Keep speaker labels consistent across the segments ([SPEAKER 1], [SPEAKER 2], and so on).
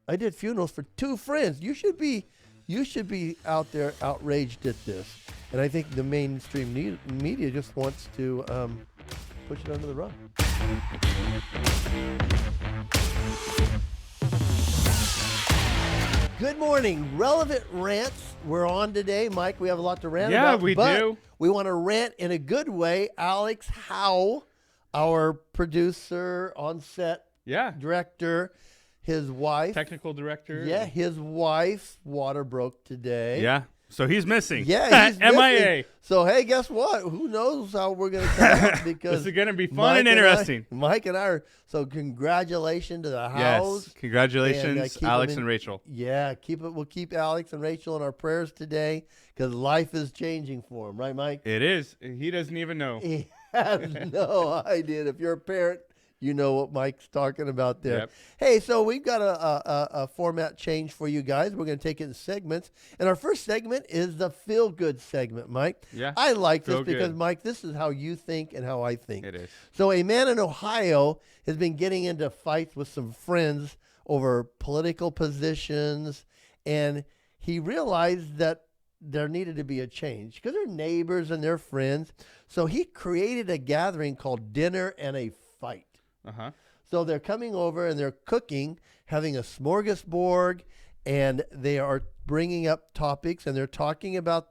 [SPEAKER 1] I did funerals for 2 friends. You should be out there outraged at this. And I think the mainstream media just wants to push it under the rug. Good morning, Relevant Rants. We're on today, Mike. We have a lot to rant about.
[SPEAKER 2] Yeah, we do.
[SPEAKER 1] We want to rant in a good way. Alex Howe, our producer on set, director, his wife,
[SPEAKER 2] technical director.
[SPEAKER 1] Yeah, his wife, water broke today.
[SPEAKER 2] Yeah, so he's missing.
[SPEAKER 1] Yeah, he's
[SPEAKER 2] MIA.
[SPEAKER 1] missing. So, hey, guess what? Who knows how we're going to come out, because
[SPEAKER 2] this is going to be fun and interesting.
[SPEAKER 1] Mike and I are, so congratulations to the Howes.
[SPEAKER 2] Yes, congratulations, Alex and Rachel.
[SPEAKER 1] Yeah, we'll keep Alex and Rachel in our prayers today, because life is changing for them, right, Mike?
[SPEAKER 2] It is. He doesn't even know.
[SPEAKER 1] He has no idea. If you're a parent, you know what Mike's talking about there.
[SPEAKER 2] Yep.
[SPEAKER 1] Hey, so we've got a format change for you guys. We're going to take it in segments. And our first segment is the feel-good segment, Mike.
[SPEAKER 2] Yeah.
[SPEAKER 1] I like this
[SPEAKER 2] Feel
[SPEAKER 1] because,
[SPEAKER 2] good.
[SPEAKER 1] Mike, this is how you think and how I think.
[SPEAKER 2] It is.
[SPEAKER 1] So a man in Ohio has been getting into fights with some friends over political positions, and he realized that there needed to be a change because they're neighbors and they're friends. So he created a gathering called Dinner and a Fight.
[SPEAKER 2] Uh-huh.
[SPEAKER 1] So they're coming over and they're cooking, having a smorgasbord, and they are bringing up topics, and they're talking about,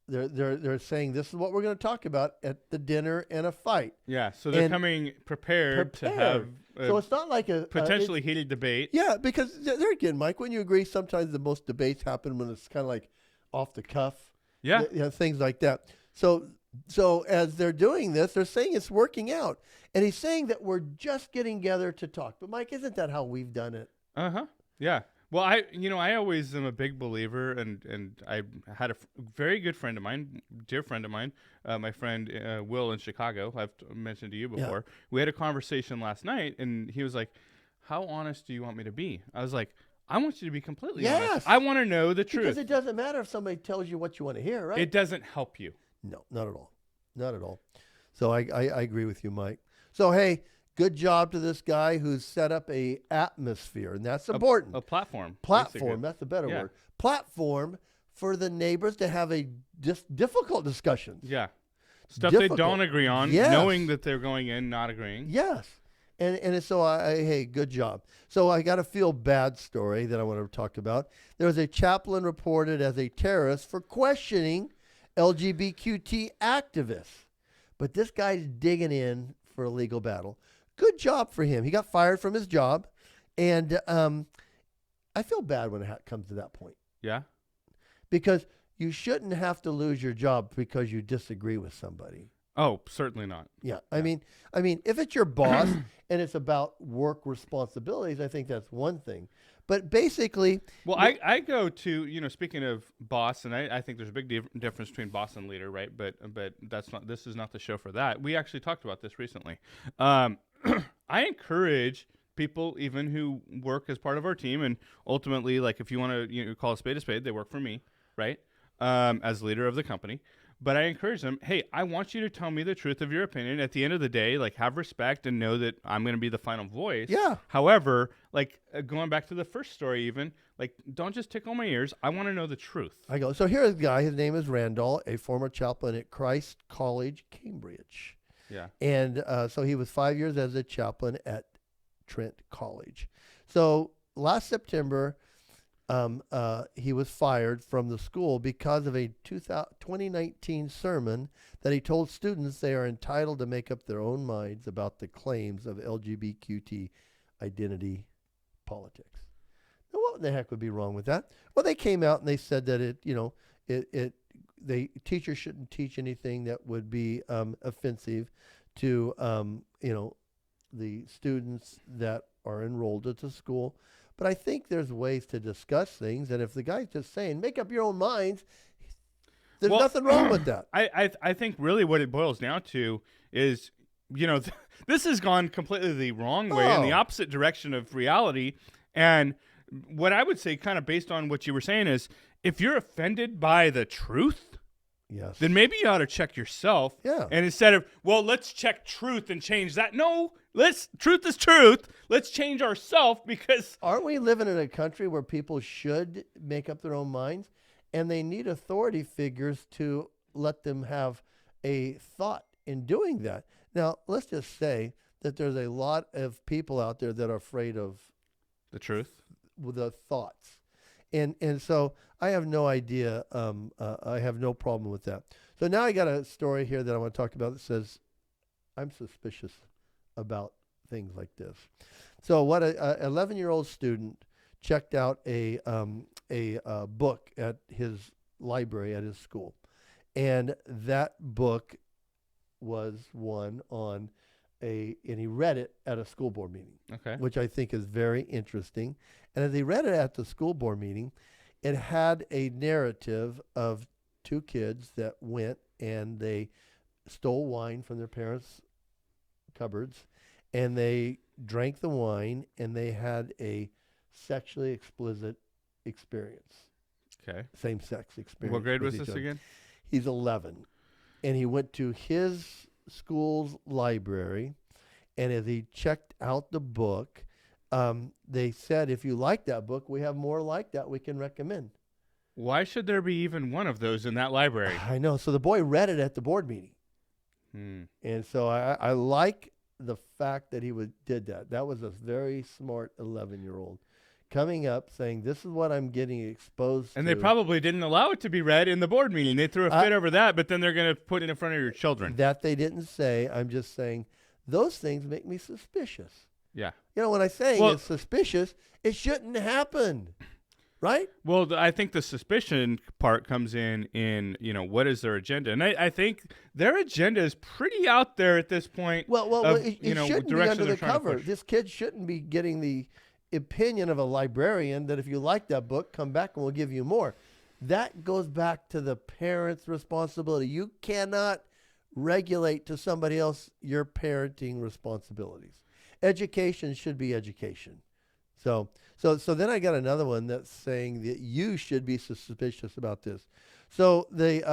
[SPEAKER 1] they're saying this is what we're going to talk about at the Dinner and a Fight.
[SPEAKER 2] Yeah, so they're coming prepared to have
[SPEAKER 1] so it's not like a
[SPEAKER 2] potentially heated debate.
[SPEAKER 1] Yeah, because there again, Mike, when you agree, sometimes the most debates happen when it's kind of like off the cuff.
[SPEAKER 2] Yeah.
[SPEAKER 1] Things like that. So as they're doing this, they're saying it's working out. And he's saying that we're just getting together to talk. But, Mike, isn't that how we've done it?
[SPEAKER 2] Uh-huh. Yeah. Well, I always am a big believer, and I had a very good friend of mine, dear friend of mine, my friend Will in Chicago. I've mentioned to you before. Yeah. We had a conversation last night, and he was like, how honest do you want me to be? I was like, I want you to be completely honest. I want to know the truth.
[SPEAKER 1] Because it doesn't matter if somebody tells you what you want to hear, right?
[SPEAKER 2] It doesn't help you.
[SPEAKER 1] No, not at all. Not at all. So I agree with you, Mike. So, hey, good job to this guy who's set up a atmosphere, and that's important.
[SPEAKER 2] A platform.
[SPEAKER 1] Platform, that's a better word. Platform for the neighbors to have a difficult discussions.
[SPEAKER 2] Yeah. Stuff they don't agree on, knowing that they're going in not agreeing.
[SPEAKER 1] Yes. And so, hey, good job. So I got a feel-bad story that I want to talk about. There was a chaplain reported as a terrorist for questioning LGBTQ activists. But this guy's digging in for a legal battle. Good job for him. He got fired from his job. And I feel bad when it comes to that point.
[SPEAKER 2] Yeah.
[SPEAKER 1] Because you shouldn't have to lose your job because you disagree with somebody.
[SPEAKER 2] Oh, certainly not.
[SPEAKER 1] Yeah. I mean, if it's your boss and it's about work responsibilities, I think that's one thing. But basically,
[SPEAKER 2] well, I go to, speaking of boss, and I think there's a big difference between boss and leader, right? But this is not the show for that. We actually talked about this recently. I encourage people even who work as part of our team, and ultimately, like, if you want to call a spade, they work for me, right? As leader of the company. But I encourage them, hey, I want you to tell me the truth of your opinion. At the end of the day, like, have respect and know that I'm going to be the final voice.
[SPEAKER 1] Yeah.
[SPEAKER 2] However, like, going back to the first story even, like, don't just tickle my ears. I want to know the truth.
[SPEAKER 1] So here's a guy. His name is Randall, a former chaplain at Christ College, Cambridge.
[SPEAKER 2] Yeah.
[SPEAKER 1] And so he was 5 years as a chaplain at Trent College. So last September, he was fired from the school because of a 2019 sermon that he told students they are entitled to make up their own minds about the claims of LGBTQ identity politics. Now, what the heck would be wrong with that? Well, they came out and they said that teachers shouldn't teach anything that would be offensive to the students that are enrolled at the school. But I think there's ways to discuss things, and if the guy's just saying, make up your own minds, there's nothing wrong with that.
[SPEAKER 2] I think really what it boils down to is, this has gone completely the wrong way in the opposite direction of reality. And what I would say, kind of based on what you were saying, is if you're offended by the truth,
[SPEAKER 1] Yes.
[SPEAKER 2] then maybe you ought to check yourself.
[SPEAKER 1] Yeah.
[SPEAKER 2] And instead of, well, let's check truth and change that. No, truth is truth. Let's change ourselves because.
[SPEAKER 1] Aren't we living in a country where people should make up their own minds, and they need authority figures to let them have a thought in doing that? Now, let's just say that there's a lot of people out there that are afraid of
[SPEAKER 2] The truth.
[SPEAKER 1] the thoughts. And so I have no idea. I have no problem with that. So now I got a story here that I want to talk about that says I'm suspicious about things like this. So what a 11-year-old student checked out a book at his library at his school, and that book was one on and he read it at a school board meeting.
[SPEAKER 2] Okay.
[SPEAKER 1] Which I think is very interesting. And as he read it at the school board meeting, it had a narrative of two kids that went and they stole wine from their parents' cupboards, and they drank the wine, and they had a sexually explicit experience,
[SPEAKER 2] Okay.
[SPEAKER 1] same-sex experience.
[SPEAKER 2] What grade
[SPEAKER 1] with
[SPEAKER 2] was
[SPEAKER 1] each
[SPEAKER 2] this
[SPEAKER 1] other.
[SPEAKER 2] again?
[SPEAKER 1] He's 11, and he went to his school's library, and as he checked out the book, they said, if you like that book, we have more like that we can recommend.
[SPEAKER 2] Why should there be even one of those in that library?
[SPEAKER 1] I know. So the boy read it at the board meeting. And so I like the fact that he did that. That was a very smart 11-year-old coming up saying, this is what I'm getting exposed
[SPEAKER 2] And
[SPEAKER 1] to.
[SPEAKER 2] they probably didn't allow it to be read in the board meeting. They threw a fit over that, but then they're going to put it in front of your children.
[SPEAKER 1] That they didn't say. I'm just saying those things make me suspicious.
[SPEAKER 2] Yeah.
[SPEAKER 1] You know, when I say it's suspicious, it shouldn't happen, right?
[SPEAKER 2] Well, I think the suspicion part comes in, what is their agenda? And I think their agenda is pretty out there at this point.
[SPEAKER 1] Well, it shouldn't be under the cover.
[SPEAKER 2] Push.
[SPEAKER 1] This kid shouldn't be getting the opinion of a librarian that if you like that book, come back and we'll give you more. That goes back to the parent's responsibility. You cannot regulate to somebody else your parenting responsibilities. Education should be education. So then I got another one that's saying that you should be suspicious about this. So there's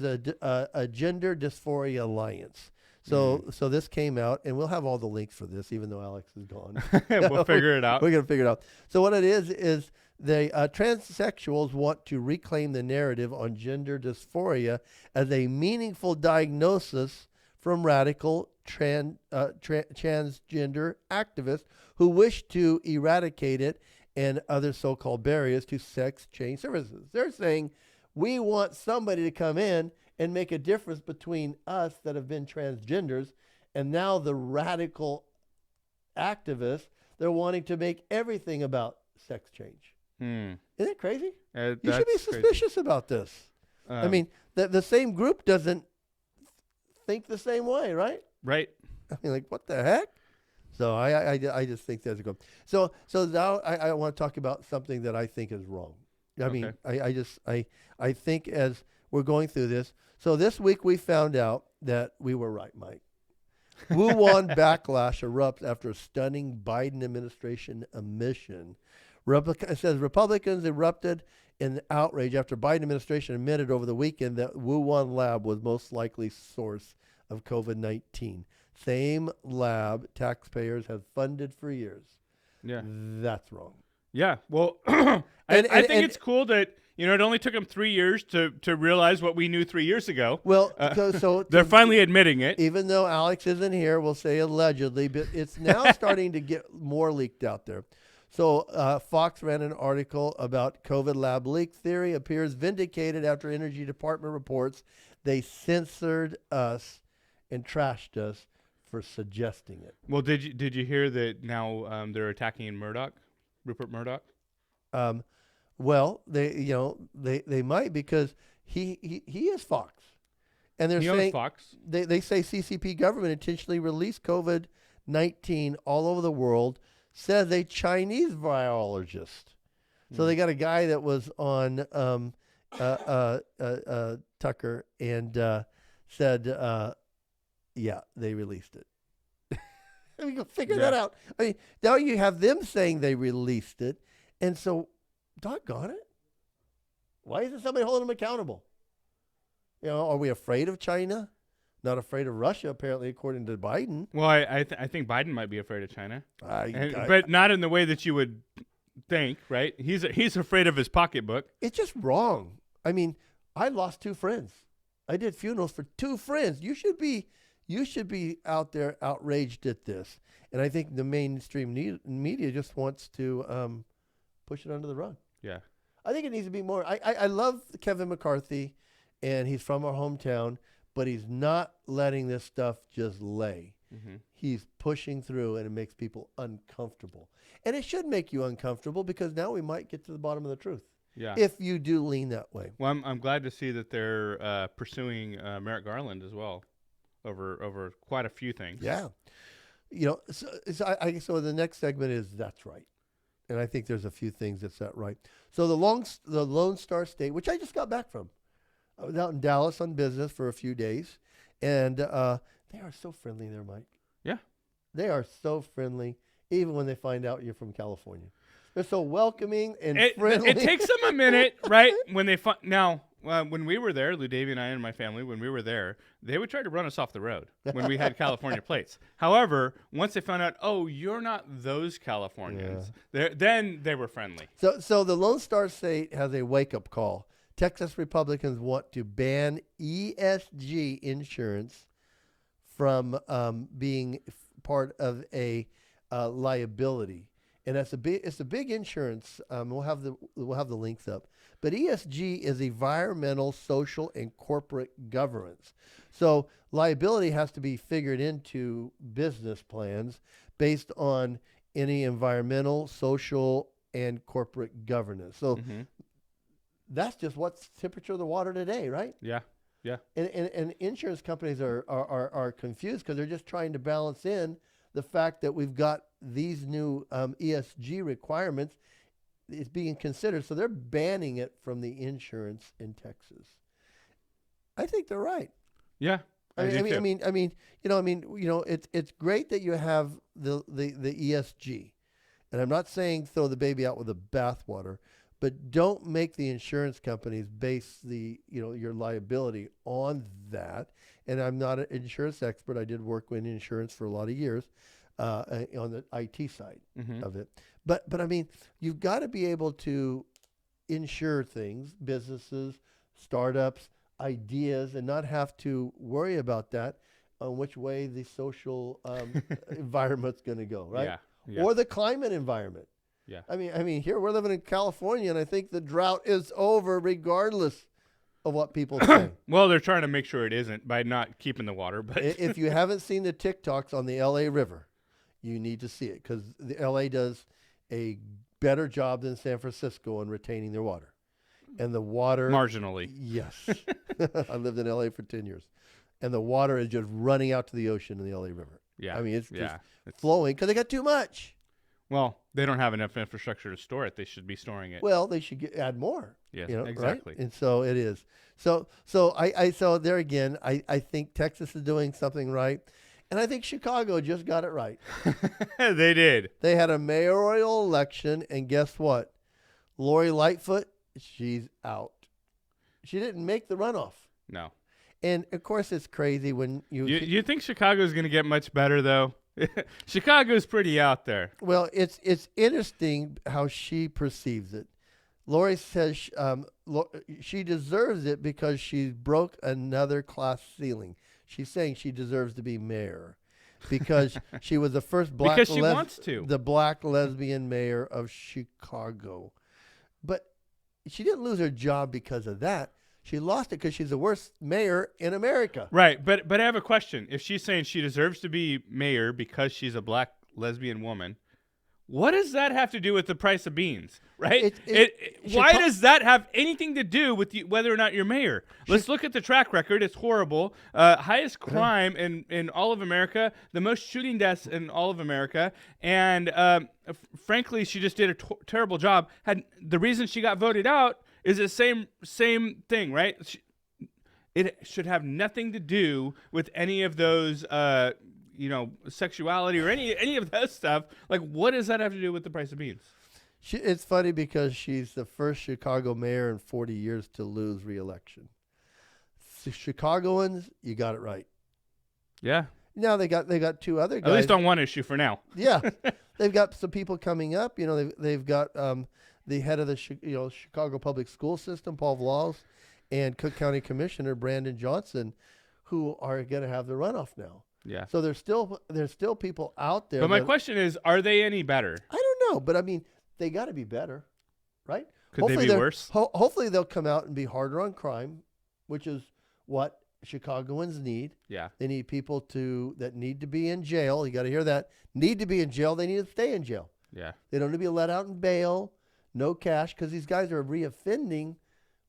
[SPEAKER 1] a gender dysphoria alliance. So this came out, and we'll have all the links for this, even though Alex is gone.
[SPEAKER 2] We'll figure it out.
[SPEAKER 1] We're going to figure it out. So what it is the transsexuals want to reclaim the narrative on gender dysphoria as a meaningful diagnosis from radical transgender activists who wish to eradicate it and other so-called barriers to sex change services. They're saying, we want somebody to come in and make a difference between us that have been transgenders and now the radical activists. They're wanting to make everything about sex change. Isn't it crazy? You should be suspicious about this. I mean, the same group doesn't think the same way, right?
[SPEAKER 2] Right.
[SPEAKER 1] I mean, like, what the heck? So I just think that's good. So now I want to talk about something that I think is wrong. I mean, I think as we're going through this. So this week we found out that we were right, Mike. Wuhan backlash erupts after a stunning Biden administration omission. It says Republicans erupted in outrage after Biden administration admitted over the weekend that Wuhan Lab was most likely source of COVID-19. Same lab taxpayers have funded for years.
[SPEAKER 2] Yeah.
[SPEAKER 1] That's wrong.
[SPEAKER 2] Yeah. Well, I think it's cool that, it only took them 3 years to realize what we knew 3 years ago.
[SPEAKER 1] Well, so
[SPEAKER 2] they're finally admitting it.
[SPEAKER 1] Even though Alex isn't here, we'll say allegedly, but it's now starting to get more leaked out there. So Fox ran an article about COVID lab leak theory appears vindicated after Energy Department reports they censored us and trashed us for suggesting it.
[SPEAKER 2] Well, did you hear that now they're attacking Rupert Murdoch?
[SPEAKER 1] Well, they might because he is Fox, and they're saying
[SPEAKER 2] Fox.
[SPEAKER 1] They say CCP government intentionally released COVID-19 all over the world. Says a Chinese virologist. So they got a guy that was on Tucker and said, yeah, they released it. I mean, go figure that out. I mean, now you have them saying they released it, and so, doggone it, why isn't somebody holding them accountable? Are we afraid of China? Not afraid of Russia, apparently, according to Biden.
[SPEAKER 2] Well, I think Biden might be afraid of China,
[SPEAKER 1] I,
[SPEAKER 2] but not in the way that you would think, right? He's afraid of his pocketbook.
[SPEAKER 1] It's just wrong. I mean, I lost 2 friends. I did funerals for 2 friends. You should be out there outraged at this. And I think the mainstream media just wants to push it under the rug.
[SPEAKER 2] Yeah.
[SPEAKER 1] I think it needs to be more. I love Kevin McCarthy, and he's from our hometown, but he's not letting this stuff just lay.
[SPEAKER 2] Mm-hmm.
[SPEAKER 1] He's pushing through, and it makes people uncomfortable. And it should make you uncomfortable because now we might get to the bottom of the truth.
[SPEAKER 2] Yeah.
[SPEAKER 1] If you do lean that way.
[SPEAKER 2] Well, I'm glad to see that they're pursuing Merrick Garland as well over quite a few things.
[SPEAKER 1] Yeah. So the next segment is That's Right. And I think there's a few things that's that right. So the Lone Star State, which I just got back from. I was out in Dallas on business for a few days. And they are so friendly there, Mike.
[SPEAKER 2] Yeah.
[SPEAKER 1] They are so friendly, even when they find out you're from California. They're so welcoming and friendly.
[SPEAKER 2] It takes them a minute, right? When they when we were there, Lou Davey and I and my family, when we were there, they would try to run us off the road when we had California plates. However, once they found out, oh, you're not those Californians, then they were friendly.
[SPEAKER 1] So the Lone Star State has a wake-up call. Texas Republicans want to ban ESG insurance from being part of a liability. And it's a big insurance. We'll have the links up. But ESG is environmental, social, and corporate governance. So liability has to be figured into business plans based on any environmental, social, and corporate governance. So that's just what's the temperature of the water today, right?
[SPEAKER 2] Yeah. Yeah.
[SPEAKER 1] And insurance companies are confused because they're just trying to balance in the fact that we've got these new ESG requirements is being considered. So they're banning it from the insurance in Texas. I think they're right.
[SPEAKER 2] Yeah.
[SPEAKER 1] I mean, it's great that you have the ESG, and I'm not saying throw the baby out with the bathwater, but don't make the insurance companies base your liability on that. And I'm not an insurance expert. I did work in insurance for a lot of years on the IT side of it. But I mean, you've got to be able to insure things, businesses, startups, ideas, and not have to worry about that on which way the social environment's going to go, right?
[SPEAKER 2] Yeah.
[SPEAKER 1] Or the climate environment.
[SPEAKER 2] Yeah.
[SPEAKER 1] I mean, here we're living in California, and I think the drought is over regardless of what people say.
[SPEAKER 2] Well, they're trying to make sure it isn't by not keeping the water. But
[SPEAKER 1] if you haven't seen the TikToks on the LA River, you need to see it because the LA does a better job than San Francisco on retaining their water. And the water...
[SPEAKER 2] Marginally.
[SPEAKER 1] Yes. I lived in LA for 10 years. And the water is just running out to the ocean in the LA River.
[SPEAKER 2] Yeah.
[SPEAKER 1] I mean, it's just flowing because they got too much.
[SPEAKER 2] Well, they don't have enough infrastructure to store it. They should be storing it.
[SPEAKER 1] Well, they should add more.
[SPEAKER 2] Yes, exactly.
[SPEAKER 1] Right? And so it is. So there again, I think Texas is doing something right. And I think Chicago just got it right.
[SPEAKER 2] They did.
[SPEAKER 1] They had a mayoral election, and guess what? Lori Lightfoot, she's out. She didn't make the runoff.
[SPEAKER 2] No.
[SPEAKER 1] And, of course, it's crazy when
[SPEAKER 2] You think Chicago's going to get much better, though? Chicago's pretty out there.
[SPEAKER 1] Well, it's interesting how she perceives it. Lori says she deserves it because she broke another class ceiling. She's saying she deserves to be mayor because she was the first black
[SPEAKER 2] because she wants to.
[SPEAKER 1] The black lesbian mayor of Chicago. But she didn't lose her job because of that. She lost it because she's the worst mayor in America.
[SPEAKER 2] Right, but I have a question. If she's saying she deserves to be mayor because she's a black lesbian woman, what does that have to do with the price of beans? Right? Why does that have anything to do with whether or not you're mayor? Let's look at the track record. It's horrible. Highest crime in all of America, the most shooting deaths in all of America, and frankly, she just did a terrible job. The reason she got voted out is the same thing, right? It should have nothing to do with any of those, sexuality or any of that stuff. Like, what does that have to do with the price of beans?
[SPEAKER 1] It's funny because she's the first Chicago mayor in 40 years to lose re-election. The Chicagoans, you got it right.
[SPEAKER 2] Yeah.
[SPEAKER 1] Now they got two other guys.
[SPEAKER 2] At least on one issue for now.
[SPEAKER 1] Yeah, they've got some people coming up. You know, they've got the head of the Chicago public school system, Paul Vlaus, and Cook County Commissioner Brandon Johnson, who are going to have the runoff now.
[SPEAKER 2] Yeah.
[SPEAKER 1] So there's still people out there.
[SPEAKER 2] But my question is, are they any better?
[SPEAKER 1] I don't know, but I mean, they got to be better, right?
[SPEAKER 2] Could they be worse?
[SPEAKER 1] Hopefully they'll come out and be harder on crime, which is what Chicagoans need.
[SPEAKER 2] Yeah.
[SPEAKER 1] They need people that need to be in jail. You got to hear that. Need to be in jail. They need to stay in jail.
[SPEAKER 2] Yeah.
[SPEAKER 1] They don't need to be let out in bail, no cash, because these guys are reoffending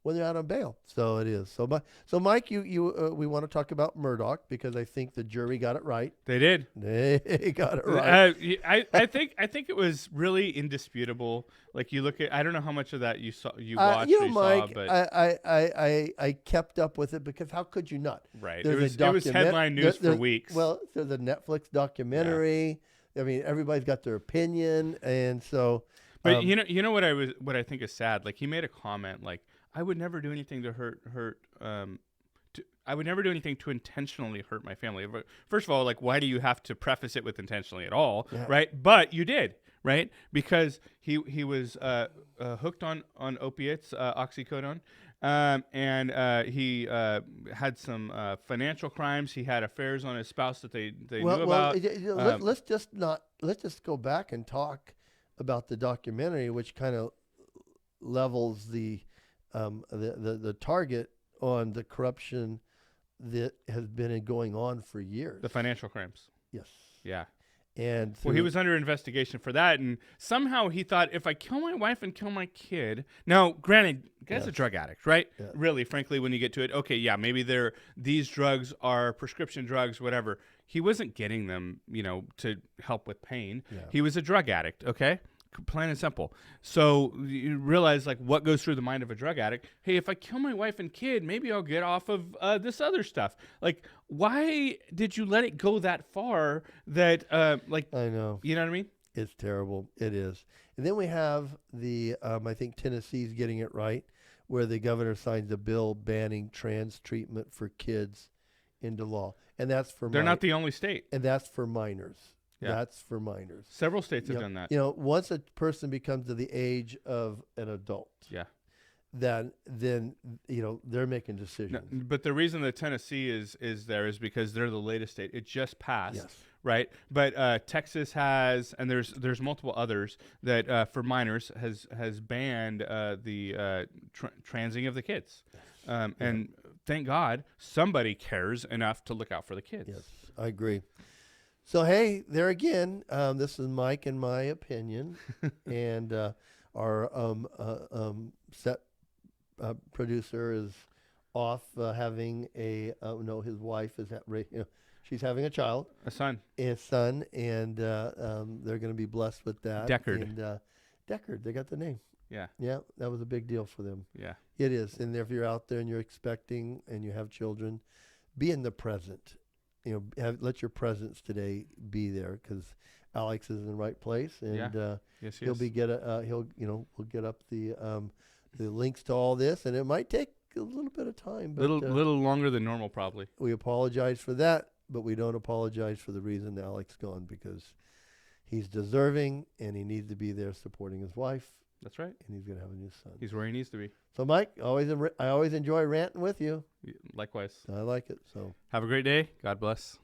[SPEAKER 1] when they're out on bail. So it is. So Mike, we want to talk about Murdoch because I think the jury got it right.
[SPEAKER 2] They did.
[SPEAKER 1] They got it right.
[SPEAKER 2] I think it was really indisputable. Like you look at, I don't know how much of that you watched.
[SPEAKER 1] Mike,
[SPEAKER 2] saw, but
[SPEAKER 1] I kept up with it because how could you not?
[SPEAKER 2] Right. It was headline news for weeks.
[SPEAKER 1] Well, there's a Netflix documentary. Yeah. I mean, everybody's got their opinion, and so.
[SPEAKER 2] But you know what I think is sad. Like he made a comment like, I would never do anything to hurt. I would never do anything to intentionally hurt my family. First of all, like, why do you have to preface it with intentionally at all, right? But you did, right? Because he was hooked on opiates, oxycodone, and he had some financial crimes. He had affairs on his spouse that they knew about.
[SPEAKER 1] Let's just go back and talk about the documentary, which kind of levels the target on the corruption that has been going on for years.
[SPEAKER 2] The financial crimes.
[SPEAKER 1] Yes.
[SPEAKER 2] Yeah.
[SPEAKER 1] And
[SPEAKER 2] he was under investigation for that, and somehow he thought, if I kill my wife and kill my kid. Now, granted, guy's a drug addict, right? Yeah. Really, frankly, when you get to it, okay, yeah, maybe these drugs are prescription drugs, whatever. He wasn't getting them, to help with pain. Yeah. He was a drug addict, okay? Plain and simple. So you realize like what goes through the mind of a drug addict. Hey, if I kill my wife and kid, maybe I'll get off of this other stuff. Like, why did you let it go that far? That I know. You know what I mean?
[SPEAKER 1] It's terrible. It is. And then we have I think Tennessee's getting it right, where the governor signs a bill banning trans treatment for kids into law, and that's for
[SPEAKER 2] they're not the only state,
[SPEAKER 1] and that's for minors.
[SPEAKER 2] Yeah.
[SPEAKER 1] That's for minors.
[SPEAKER 2] Several states have done that.
[SPEAKER 1] Once a person becomes to the age of an adult, then they're making decisions.
[SPEAKER 2] No, but the reason that Tennessee is there is because they're the latest state. It just passed, right? But Texas has, and there's multiple others that for minors has banned the transing of the kids, and thank God somebody cares enough to look out for the kids.
[SPEAKER 1] Yes, I agree. So, hey, there again, this is Mike and my opinion, and our set producer is off having his wife is she's having a child.
[SPEAKER 2] A son,
[SPEAKER 1] and they're going to be blessed with that.
[SPEAKER 2] Deckard.
[SPEAKER 1] And Deckard, they got the name.
[SPEAKER 2] Yeah.
[SPEAKER 1] Yeah, that was a big deal for them.
[SPEAKER 2] Yeah.
[SPEAKER 1] It is. And if you're out there and you're expecting and you have children, be in the present. Let your presence today be there because Alex is in the right place, and
[SPEAKER 2] yes,
[SPEAKER 1] we'll get up the links to all this, and it might take a little bit of time, but
[SPEAKER 2] little longer than normal probably.
[SPEAKER 1] We apologize for that, but we don't apologize for the reason Alex gone because he's deserving and he needs to be there supporting his wife.
[SPEAKER 2] That's right,
[SPEAKER 1] and he's gonna have a new son.
[SPEAKER 2] He's where he needs to be.
[SPEAKER 1] So, Mike, I always enjoy ranting with you.
[SPEAKER 2] Likewise.
[SPEAKER 1] I like it. So,
[SPEAKER 2] have a great day. God bless.